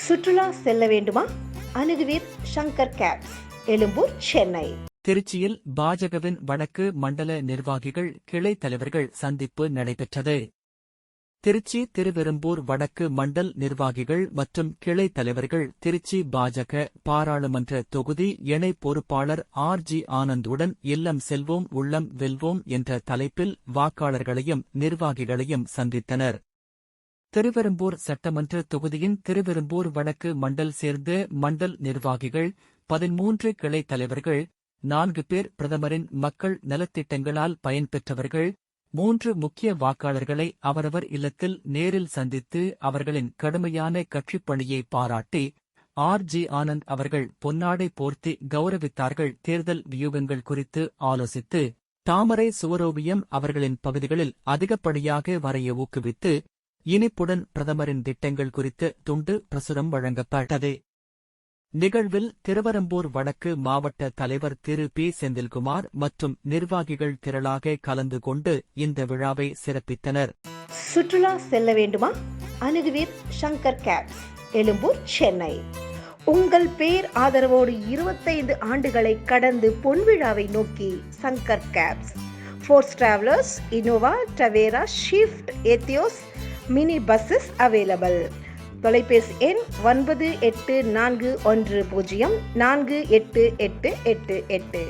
சுற்றுலா செல்ல வேண்டுமா? அணுகுவீர் சங்கர் கேப்ஸ், எழும்பூர், சென்னை. திருச்சியில் பாஜகவின் வடக்கு மண்டல நிர்வாகிகள் கிளை தலைவர்கள் சந்திப்பு நடைபெற்றது. திருச்சி திருவெரும்பூர் வடக்கு மண்டல் நிர்வாகிகள் மற்றும் கிளை தலைவர்கள் திருச்சி பாஜக பாராளுமன்ற தொகுதி இணை பொறுப்பாளர் RG ஆனந்துடன் இல்லம் செல்வோம் உள்ளம் வெல்வோம் என்ற தலைப்பில் வாக்காளர்களையும் நிர்வாகிகளையும் சந்தித்தனர். திருவெரும்பூர் சட்டமன்ற தொகுதியின் திருவெரும்பூர் வடக்கு மண்டல் சேர்ந்த மண்டல் நிர்வாகிகள் 13 கிளை தலைவர்கள் 4 பேர் பிரதமரின் மக்கள் நலத்திட்டங்களால் பயன்பெற்றவர்கள் 3 முக்கிய வாக்காளர்களை அவரவர் இல்லத்தில் நேரில் சந்தித்து அவர்களின் கடுமையான கட்சிப் பணியை பாராட்டி RG ஆனந்த் அவர்கள் பொன்னாடை போர்த்தி கௌரவித்தார்கள். தேர்தல் வியூகங்கள் குறித்து ஆலோசித்து தாமரை சுவரோவியம் அவர்களின் பகுதிகளில் அதிகப்படியாக வரைய ஊக்குவித்து இனிப்புடன் பிரதமரின் திட்டங்கள் குறித்து துண்டு பிரசுரம் வழங்கப்பட்டது. நிகழ்வில் திருவெரும்பூர் வடக்கு மாவட்ட தலைவர் திரு பி. செந்தில்குமார் மற்றும் நிர்வாகிகள் திரளாக கலந்து கொண்டு இந்த விழாவை சிறப்பித்தனர். சுற்றுலா செல்ல வேண்டுமா? அணுகுவீர் சங்கர் கேப்ஸ், எழும்பூர், சென்னை. உங்கள் பேர் ஆதரவோடு 25 ஆண்டுகளை கடந்து பொன்விழாவை நோக்கி Shankar cabs, force travellers, Innova, Tavera, Swift, Etios mini buses available. தொலைபேசி எண் 9841048888.